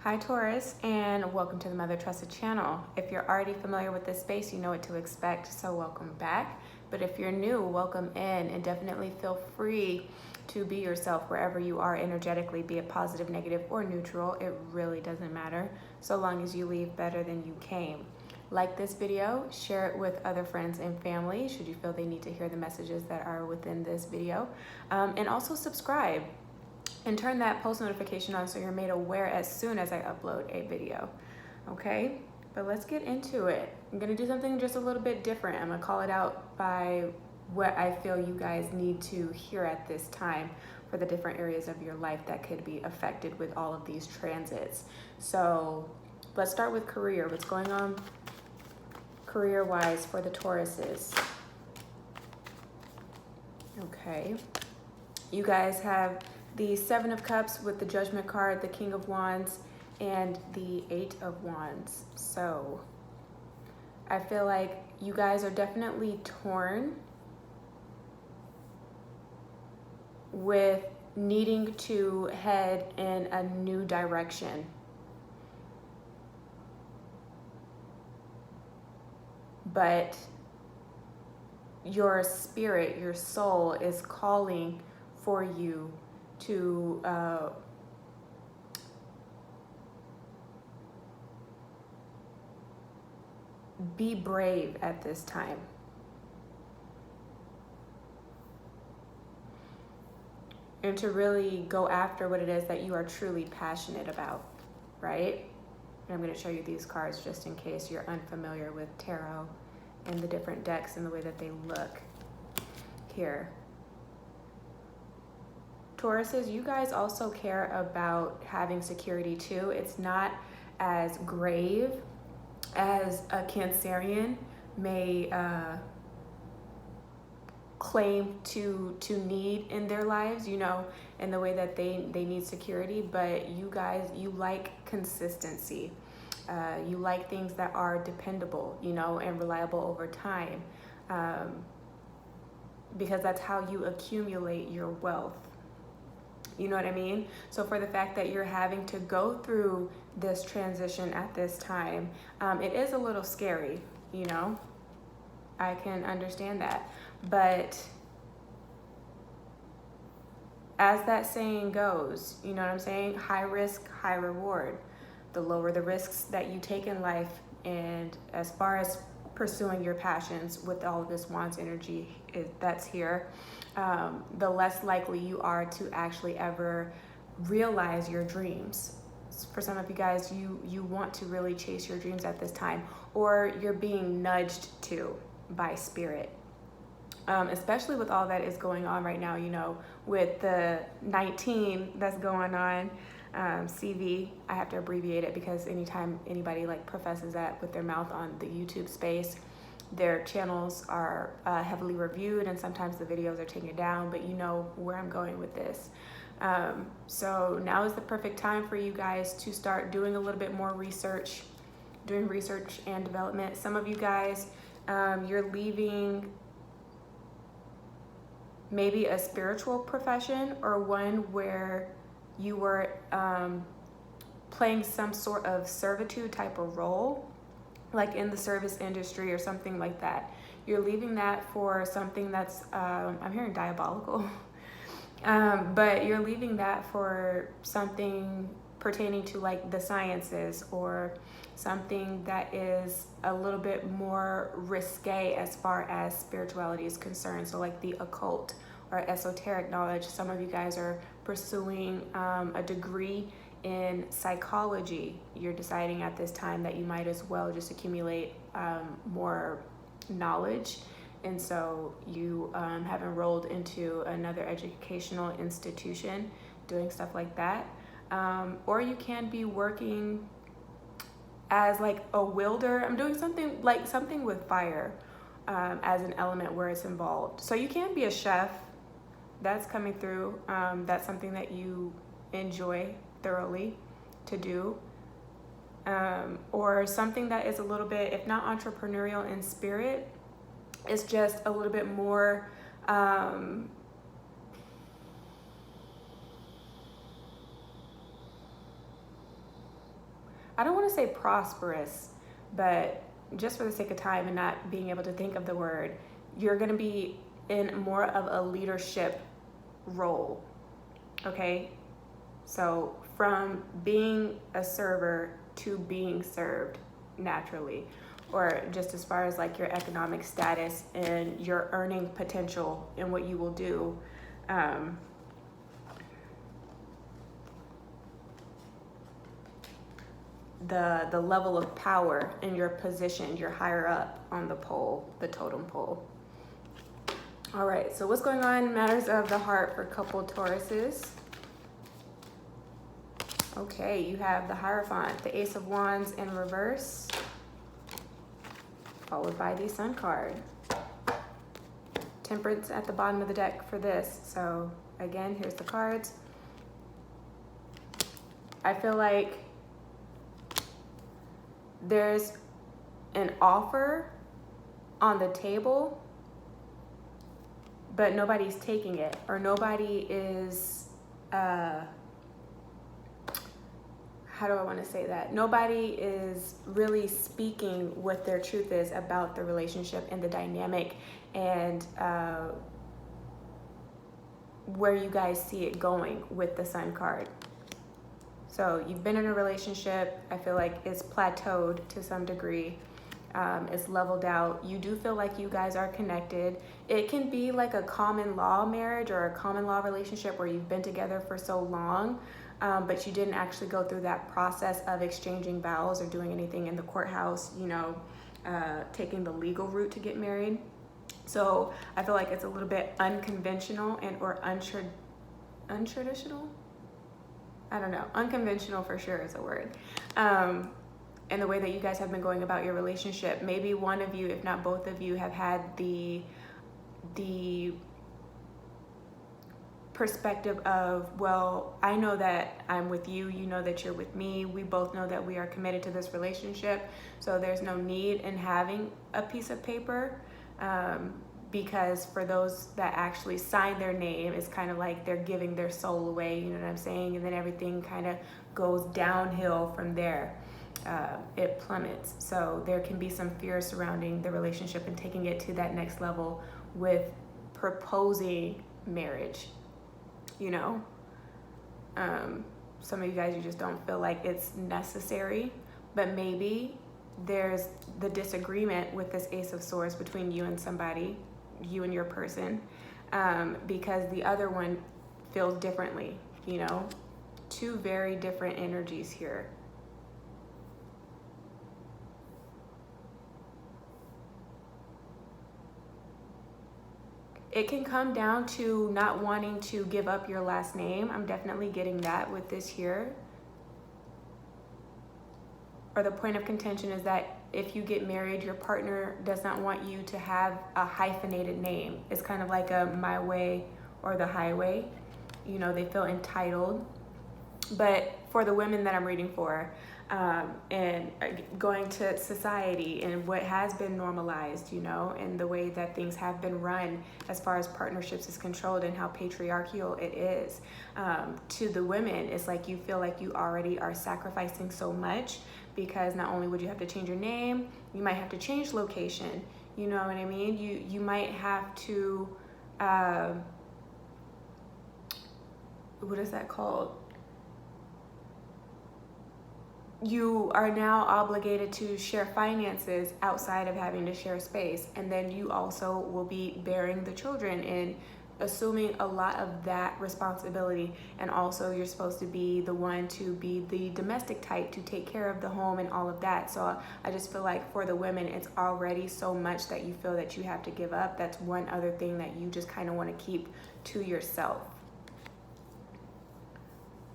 Hi Taurus, and welcome to the Mother Tressa channel. If you're already familiar with this space, you know what to expect, so welcome back. But if you're new, welcome in, and definitely feel free to be yourself wherever you are energetically, be it positive, negative, or neutral. It really doesn't matter, so long as you leave better than you came. Like this video, share it with other friends and family, should you feel they need to hear the messages that are within this video. And also subscribe. And turn that post notification on so you're made aware as soon as I upload a video, okay? But let's get into it. I'm gonna do something just a little bit different. I'm gonna call it out by what I feel you guys need to hear at this time for the different areas of your life that could be affected with all of these transits. So let's start with career. What's going on career-wise for the Tauruses? Okay, you guys have the Seven of Cups with the Judgment card, the King of Wands, and the Eight of Wands. So I feel like you guys are definitely torn with needing to head in a new direction. But your spirit, your soul is calling for you to be brave at this time. And to really go after what it is that you are truly passionate about, right? And I'm going to show you these cards just in case you're unfamiliar with tarot and the different decks and the way that they look here. Tauruses, you guys also care about having security too. It's not as grave as a Cancerian may claim to need in their lives, you know, in the way that they need security. But you guys, you like consistency. You like things that are dependable, you know, and reliable over time, because that's how you accumulate your wealth. You know what I mean? So for the fact that you're having to go through this transition at this time, it is a little scary, you know? I can understand that. But as that saying goes, you know what I'm saying? High risk, high reward. The lower the risks that you take in life, and as far as pursuing your passions with all of this Wands energy that's here, the less likely you are to actually ever realize your dreams. For some of you guys, you want to really chase your dreams at this time, or you're being nudged to by spirit. Especially with all that is going on right now, you know, with the 19 that's going on, CV, I have to abbreviate it because anytime anybody like professes that with their mouth on the YouTube space, their channels are heavily reviewed and sometimes the videos are taken down, but you know where I'm going with this. So now is the perfect time for you guys to start doing a little bit more research, doing research and development. Some of you guys, you're leaving maybe a spiritual profession or one where you were playing some sort of servitude type of role, like in the service industry or something like that. You're leaving that for something that's, I'm hearing diabolical, but you're leaving that for something pertaining to like the sciences or something that is a little bit more risque as far as spirituality is concerned. So like the occult or esoteric knowledge. Some of you guys are pursuing a degree in psychology. You're deciding at this time that you might as well just accumulate more knowledge. And so you have enrolled into another educational institution doing stuff like that. Or you can be working as like a welder. I'm doing something with fire as an element where it's involved. So you can be a chef. That's coming through. That's something that you enjoy thoroughly to do. Or something that is a little bit, if not entrepreneurial in spirit, it's just a little bit more I don't want to say prosperous, but just for the sake of time and not being able to think of the word, you're going to be in more of a leadership role. Okay? So from being a server to being served naturally, or just as far as like your economic status and your earning potential and what you will do. The level of power in your position, you're higher up on the pole, the totem pole. All right, so what's going on in matters of the heart for couple Tauruses? Okay, you have the Hierophant, the Ace of Wands in reverse, followed by the Sun card. Temperance at the bottom of the deck for this. So again, here's the cards. I feel like there's an offer on the table, but nobody's taking it, or nobody is, how do I want to say that? Nobody is really speaking what their truth is about the relationship and the dynamic and where you guys see it going with the Sun card. So you've been in a relationship, I feel like it's plateaued to some degree. It's leveled out. You do feel like you guys are connected. It can be like a common law marriage or a common law relationship where you've been together for so long, but you didn't actually go through that process of exchanging vows or doing anything in the courthouse, you know, taking the legal route to get married. So I feel like it's a little bit unconventional and or untraditional. I don't know. Unconventional for sure is a word. And the way that you guys have been going about your relationship. Maybe one of you, if not both of you, have had the perspective of, well, I know that I'm with you, you know that you're with me, we both know that we are committed to this relationship, so there's no need in having a piece of paper. Because for those that actually sign their name, it's kind of like they're giving their soul away, you know what I'm saying? And then everything kind of goes downhill from there. It plummets. So there can be some fear surrounding the relationship and taking it to that next level with proposing marriage, you know? Some of you guys, you just don't feel like it's necessary, but maybe there's the disagreement with this Ace of Swords between you and somebody, you and your person, because the other one feels differently, you know? Two very different energies here. It can come down to not wanting to give up your last name. I'm definitely getting that with this here. Or the point of contention is that if you get married, your partner does not want you to have a hyphenated name. It's kind of like a my way or the highway. You know, they feel entitled. But for the women that I'm reading for, and going to society and what has been normalized, you know, and the way that things have been run as far as partnerships is controlled and how patriarchal it is, to the women, it's like you feel like you already are sacrificing so much, because not only would you have to change your name, you might have to change location, you know what I mean? You might have to, what is that called? You are now obligated to share finances outside of having to share space. And then you also will be bearing the children and assuming a lot of that responsibility. And also you're supposed to be the one to be the domestic type, to take care of the home and all of that. So I just feel like for the women, it's already so much that you feel that you have to give up. That's one other thing that you just kind of want to keep to yourself,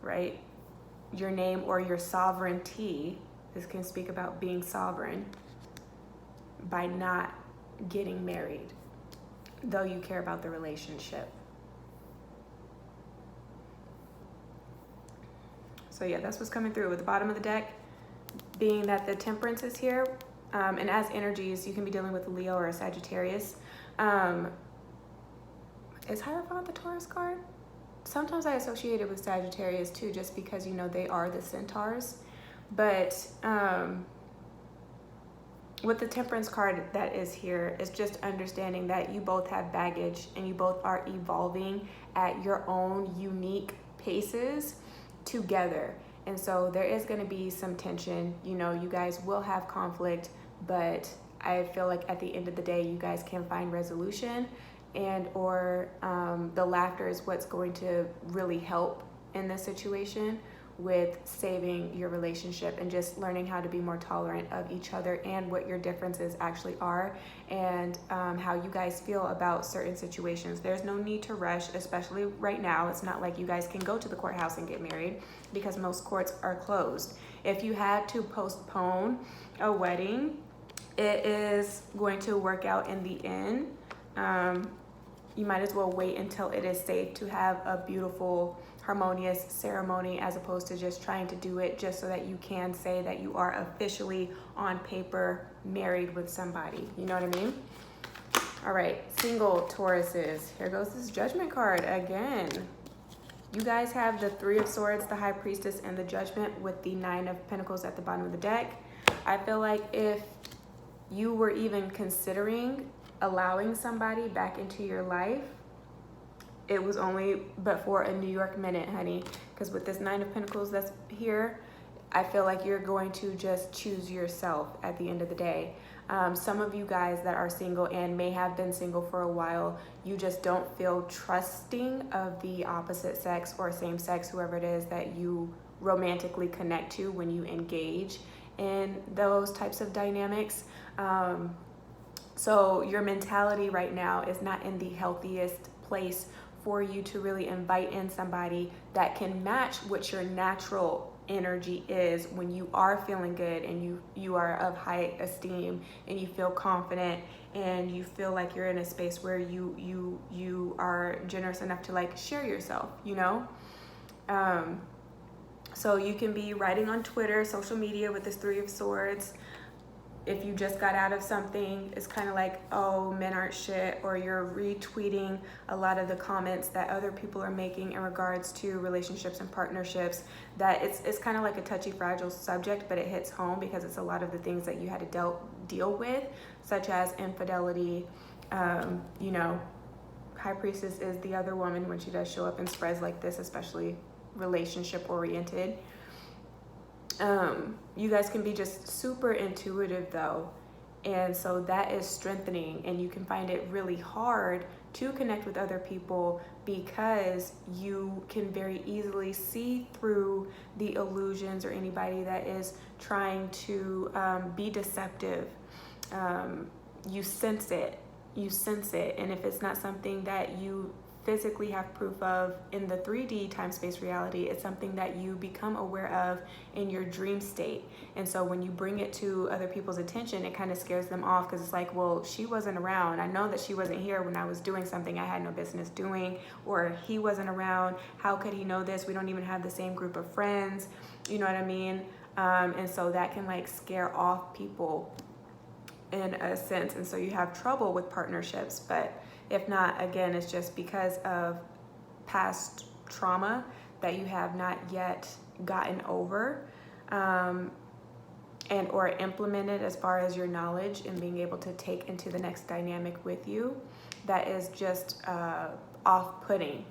right? Your name or your sovereignty. This can speak about being sovereign by not getting married, though you care about the relationship. So yeah, that's what's coming through with the bottom of the deck being that the Temperance is here. And as energies, you can be dealing with a Leo or a Sagittarius. Is Hierophant the Taurus card? Sometimes I associate it with Sagittarius too, just because, you know, they are the centaurs. But with the Temperance card that is here, is just understanding that you both have baggage and you both are evolving at your own unique paces together. And so there is going to be some tension. You know, you guys will have conflict, but I feel like at the end of the day, you guys can find resolution, and or the laughter is what's going to really help in this situation with saving your relationship and just learning how to be more tolerant of each other and what your differences actually are, and how you guys feel about certain situations. There's no need to rush, especially right now. It's not like you guys can go to the courthouse and get married because most courts are closed. If you had to postpone a wedding, it is going to work out in the end. You might as well wait until it is safe to have a beautiful, harmonious ceremony, as opposed to just trying to do it just so that you can say that you are officially on paper married with somebody. You know what I mean? All right, single Tauruses. Here goes this Judgment card again. You guys have the Three of Swords, the High Priestess, and the Judgment with the Nine of Pentacles at the bottom of the deck. I feel like if you were even considering allowing somebody back into your life, it was only but for a New York minute, honey. Because with this Nine of Pentacles that's here, I feel like you're going to just choose yourself at the end of the day. Some of you guys that are single and may have been single for a while, you just don't feel trusting of the opposite sex or same sex, whoever it is that you romantically connect to when you engage in those types of dynamics. So your mentality right now is not in the healthiest place for you to really invite in somebody that can match what your natural energy is when you are feeling good and you are of high esteem and you feel confident and you feel like you're in a space where you are generous enough to like share yourself, you know? So you can be writing on Twitter, social media with this Three of Swords. If you just got out of something, it's kind of like, oh, men aren't shit, or you're retweeting a lot of the comments that other people are making in regards to relationships and partnerships. That it's kind of like a touchy, fragile subject, but it hits home because it's a lot of the things that you had to deal with, such as infidelity. You know, High Priestess is the other woman when she does show up in spreads like this, especially relationship oriented. You guys can be just super intuitive though, and so that is strengthening, and you can find it really hard to connect with other people because you can very easily see through the illusions or anybody that is trying to be deceptive. You sense it, and if it's not something that you physically have proof of in the 3D time-space reality, it's something that you become aware of in your dream state. And so when you bring it to other people's attention, it kind of scares them off because it's like, well, she wasn't around. I know that she wasn't here when I was doing something I had no business doing, or he wasn't around. How could he know this? We don't even have the same group of friends. You know what I mean? And so that can like scare off people in a sense. And so you have trouble with partnerships. But if not, again, it's just because of past trauma that you have not yet gotten over and or implemented as far as your knowledge and being able to take into the next dynamic with you, that is just off-putting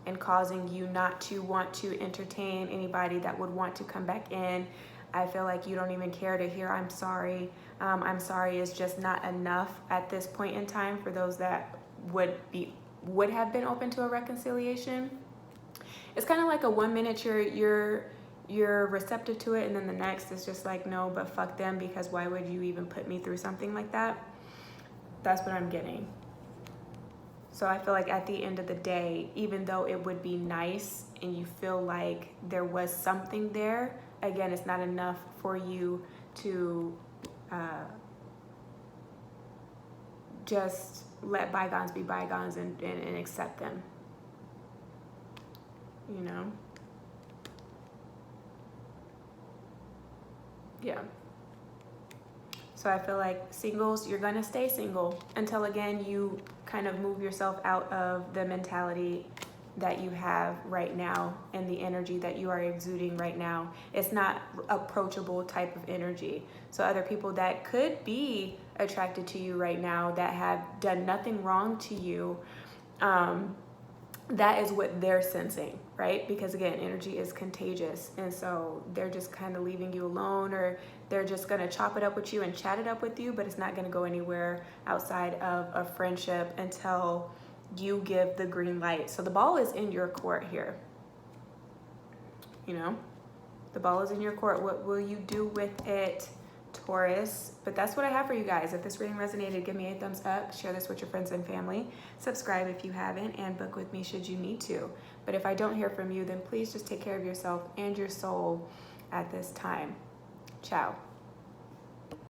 and causing you not to want to entertain anybody that would want to come back in. I feel like you don't even care to hear I'm sorry. I'm sorry is just not enough at this point in time for those that would have been open to a reconciliation. It's kind of like a 1 minute you're receptive to it, and then the next is just like, no, but fuck them, because why would you even put me through something like that? That's what I'm getting. So I feel like at the end of the day, even though it would be nice and you feel like there was something there, again, it's not enough for you to just let bygones be bygones and accept them, you know? Yeah. So I feel like singles, you're gonna stay single until again you kind of move yourself out of the mentality that you have right now and the energy that you are exuding right now. It's not approachable type of energy. So other people that could be attracted to you right now that have done nothing wrong to you, that is what they're sensing, right? Because again, energy is contagious. And so they're just kind of leaving you alone, or they're just going to chop it up with you and chat it up with you, but it's not going to go anywhere outside of a friendship until you give the green light. So the ball is in your court here. You know, the ball is in your court. What will you do with it, Taurus? But that's what I have for you guys. If this reading resonated, give me a thumbs up, share this with your friends and family, subscribe if you haven't, and book with me should you need to. But if I don't hear from you, then please just take care of yourself and your soul at this time. Ciao.